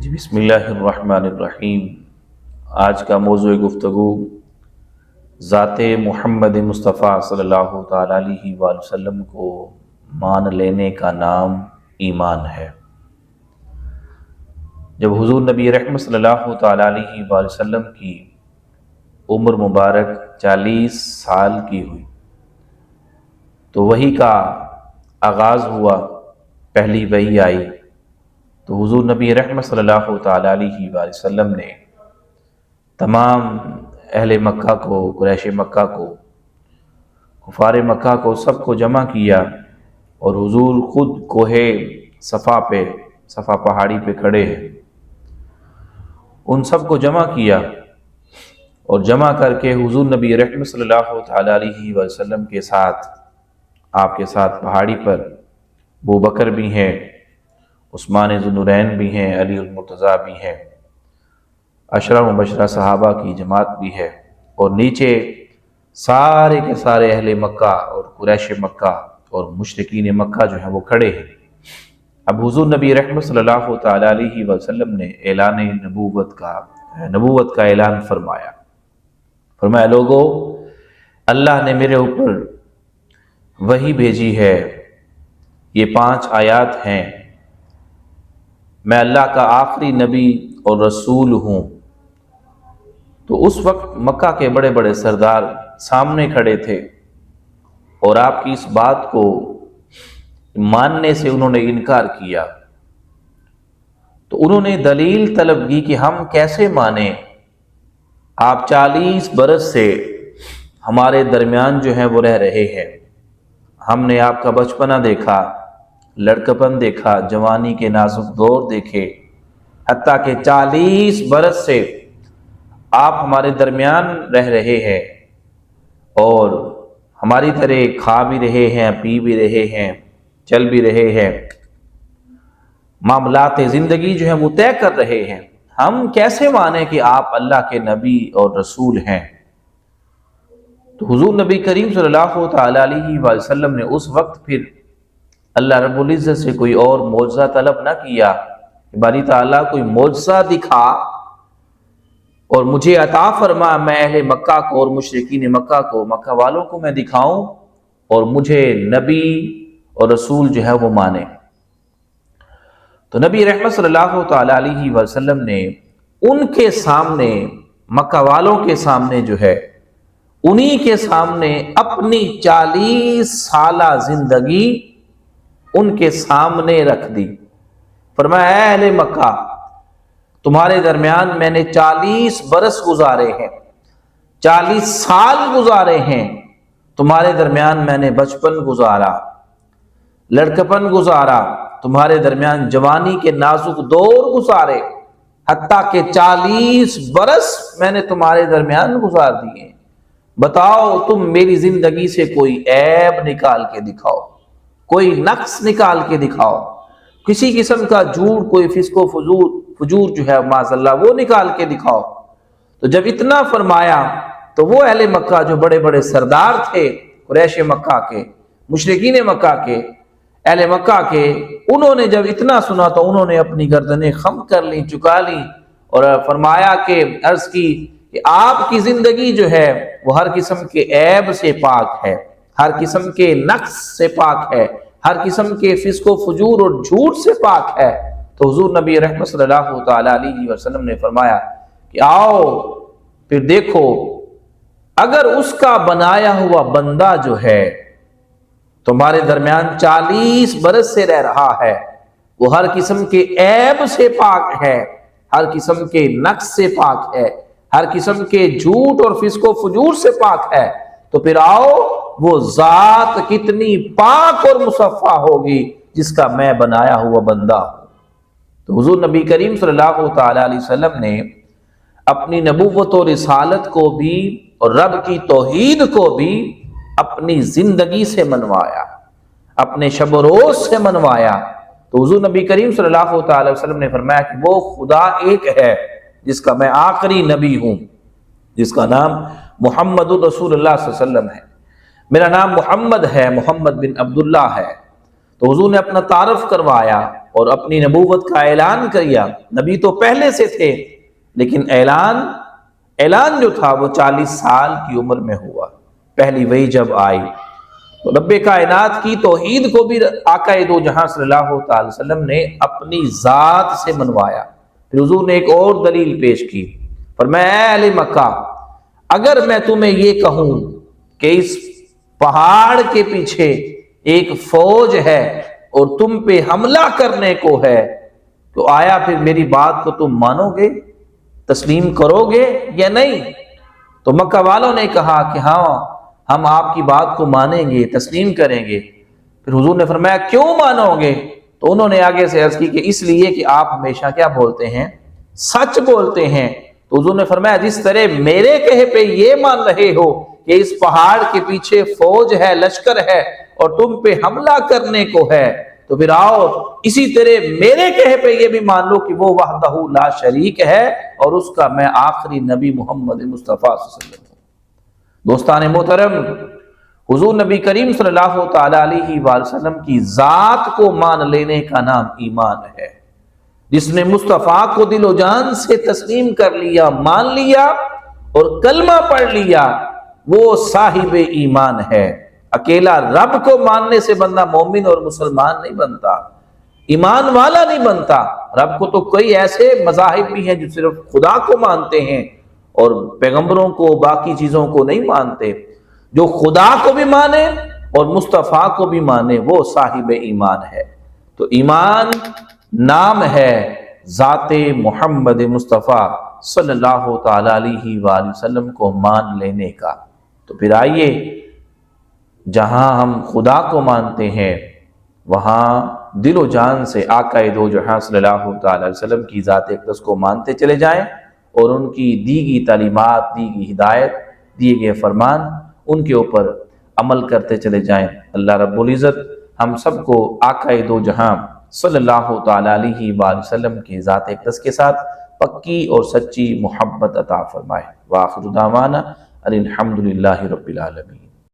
جی بسم اللہ الرحمن الرحیم۔ آج کا موضوع گفتگو ذات محمد مصطفیٰ صلی اللہ تعالیٰ علیہ وآلہ وسلم کو مان لینے کا نام ایمان ہے۔ جب حضور نبی رحمت صلی اللہ تعالیٰ علیہ وآلہ وسلم کی عمر مبارک 40 سال کی ہوئی تو وحی کا آغاز ہوا، پہلی وحی آئی تو حضور نبی رحمت صلی اللہ تعالیٰ علیہ وآلہ وسلم نے تمام اہل مکہ کو، قریش مکہ کو، کفار مکہ کو، سب کو جمع کیا اور حضور خود کوہ صفا پہاڑی پہ کھڑے ہیں، ان سب کو جمع کیا اور جمع کر کے حضور نبی رحمت صلی اللہ تعالیٰ علیہ وآلہ وسلم کے ساتھ، آپ کے ساتھ پہاڑی پر ابو بکر بھی ہیں، عثمان ذو النورین بھی ہیں، علی المرتضیٰ بھی ہیں، عشرہ مبشرہ صحابہ کی جماعت بھی ہے، اور نیچے سارے کے سارے اہل مکہ اور قریش مکہ اور مشرکین مکہ جو ہیں وہ کھڑے ہیں۔ اب حضور نبی رحمت صلی اللہ تعالیٰ علیہ وسلم نے اعلان نبوت کا اعلان فرمایا لوگو، اللہ نے میرے اوپر وحی بھیجی ہے، یہ 5 آیات ہیں، میں اللہ کا آخری نبی اور رسول ہوں۔ تو اس وقت مکہ کے بڑے بڑے سردار سامنے کھڑے تھے اور آپ کی اس بات کو ماننے سے انہوں نے انکار کیا، تو انہوں نے دلیل طلب کی کہ ہم کیسے مانیں، آپ 40 برس سے ہمارے درمیان جو ہیں وہ رہ رہے ہیں، ہم نے آپ کا بچپنا دیکھا، لڑکپن دیکھا، جوانی کے نازک دور دیکھے، حتیٰ کہ 40 برس سے آپ ہمارے درمیان رہ رہے ہیں اور ہماری طرح کھا بھی رہے ہیں، پی بھی رہے ہیں، چل بھی رہے ہیں، معاملات زندگی جو ہیں وہ طے کر رہے ہیں، ہم کیسے مانیں کہ آپ اللہ کے نبی اور رسول ہیں؟ تو حضور نبی کریم صلی اللہ تعالیٰ علیہ وآلہ وسلم نے اس وقت پھر اللہ رب العزت سے کوئی اور معجزہ طلب نہ کیا کہ باری تعالیٰ کوئی معجزہ دکھا اور مجھے عطا فرما، میں اہل مکہ کو اور مشرکین مکہ کو، مکہ والوں کو میں دکھاؤں اور مجھے نبی اور رسول جو ہے وہ مانے۔ تو نبی رحمت صلی اللہ تعالیٰ علیہ وسلم نے ان کے سامنے، مکہ والوں کے سامنے جو ہے، انہی کے سامنے اپنی 40 سالہ زندگی ان کے سامنے رکھ دی۔ فرمایا اے اہل مکہ، تمہارے درمیان میں نے 40 برس گزارے ہیں، 40 سال گزارے ہیں، تمہارے درمیان میں نے بچپن گزارا، لڑکپن گزارا، تمہارے درمیان جوانی کے نازک دور گزارے، حتیٰ کہ 40 برس میں نے تمہارے درمیان گزار دیے۔ بتاؤ تم میری زندگی سے کوئی عیب نکال کے دکھاؤ، کوئی نقص نکال کے دکھاؤ، کسی قسم کا جھوٹ، کوئی فسق و فجور جو ہے معاذ اللہ وہ نکال کے دکھاؤ۔ تو جب اتنا فرمایا تو وہ اہل مکہ جو بڑے بڑے سردار تھے، قریش مکہ کے، مشرکین مکہ کے، اہل مکہ کے، انہوں نے جب اتنا سنا تو انہوں نے اپنی گردنیں خم کر لیں، چکا لیں، اور فرمایا کہ عرض کی کہ آپ کی زندگی جو ہے وہ ہر قسم کے عیب سے پاک ہے، ہر قسم کے نقص سے پاک ہے، ہر قسم کے فسق و فجور اور جھوٹ سے پاک ہے۔ تو حضور نبی رحمت صلی اللہ تعالیٰ علیہ وسلم نے فرمایا کہ آؤ پھر دیکھو، اگر اس کا بنایا ہوا بندہ جو ہے تمہارے درمیان 40 برس سے رہ رہا ہے، وہ ہر قسم کے عیب سے پاک ہے، ہر قسم کے نقص سے پاک ہے، ہر قسم کے جھوٹ اور فسق و فجور سے پاک ہے، تو پھر آؤ وہ ذات کتنی پاک اور مصفا ہوگی جس کا میں بنایا ہوا بندہ ہوں۔ تو حضور نبی کریم صلی اللہ تعالیٰ علیہ وسلم نے اپنی نبوت و رسالت کو بھی اور رب کی توحید کو بھی اپنی زندگی سے منوایا، اپنے شب و روز سے منوایا۔ تو حضور نبی کریم صلی اللہ تعالیٰ علیہ وسلم نے فرمایا کہ وہ خدا ایک ہے جس کا میں آخری نبی ہوں، جس کا نام محمد الرسول اللہ صلی اللہ علیہ وسلم ہے، میرا نام محمد ہے، محمد بن عبداللہ ہے۔ تو حضور نے اپنا تعارف کروایا اور اپنی نبوت کا اعلان کیا۔ نبی تو پہلے سے تھے، لیکن اعلان جو تھا وہ 40 سال کی عمر میں ہوا، پہلی وحی جب آئی تو رب کائنات کی توحید کو بھی آقا دو جہاں صلی اللہ تعالی وسلم نے اپنی ذات سے منوایا۔ پھر حضور نے ایک اور دلیل پیش کی، فرمایا اے اہل مکہ، اگر میں تمہیں یہ کہوں کہ اس پہاڑ کے پیچھے ایک فوج ہے اور تم پہ حملہ کرنے کو ہے، تو آیا پھر میری بات کو تم مانو گے، تسلیم کرو گے یا نہیں؟ تو مکہ والوں نے کہا کہ ہاں ہم آپ کی بات کو مانیں گے، تسلیم کریں گے۔ پھر حضور نے فرمایا کیوں مانو گے؟ تو انہوں نے آگے سے عرض کی کہ اس لیے کہ آپ ہمیشہ کیا بولتے ہیں؟ سچ بولتے ہیں۔ تو حضور نے فرمایا جس طرح میرے کہے پہ یہ مان رہے ہو کہ اس پہاڑ کے پیچھے فوج ہے، لشکر ہے اور تم پہ حملہ کرنے کو ہے، تو پھر آؤ اسی طرح میرے کہے پہ یہ بھی مان لو کہ وہ وحدہ لا شریک ہے اور اس کا میں آخری نبی محمد مصطفیٰ صلی اللہ علیہ وسلم ہوں۔ دوستان محترم، حضور نبی کریم صلی اللہ تعالی علیہ وآلہ وسلم کی ذات کو مان لینے کا نام ایمان ہے۔ جس نے مصطفیٰ کو دل و جان سے تسلیم کر لیا، مان لیا اور کلمہ پڑھ لیا، وہ صاحب ایمان ہے۔ اکیلا رب کو ماننے سے بندہ مومن اور مسلمان نہیں بنتا، ایمان والا نہیں بنتا۔ رب کو تو کئی ایسے مذاہب بھی ہیں جو صرف خدا کو مانتے ہیں اور پیغمبروں کو، باقی چیزوں کو نہیں مانتے۔ جو خدا کو بھی مانے اور مصطفیٰ کو بھی مانے وہ صاحب ایمان ہے۔ تو ایمان نام ہے ذات محمد مصطفیٰ صلی اللہ تعالی علیہ وآلہ وسلم کو مان لینے کا۔ تو پھر آئیے، جہاں ہم خدا کو مانتے ہیں وہاں دل و جان سے آقا دو جہاں صلی اللہ تعالی علیہ وسلم کی ذات اقدس کو مانتے چلے جائیں اور ان کی دی گئی تعلیمات، دی گئی ہدایت، دیے گئے فرمان، ان کے اوپر عمل کرتے چلے جائیں۔ اللہ رب العزت ہم سب کو آقا دو جہاں صلی اللہ تعالی علیہ وآلہ وسلم کی ذات اقدس کے ساتھ پکی اور سچی محبت عطا فرمائے۔ وآخر دعوانا ان الحمد للہ رب العالمین۔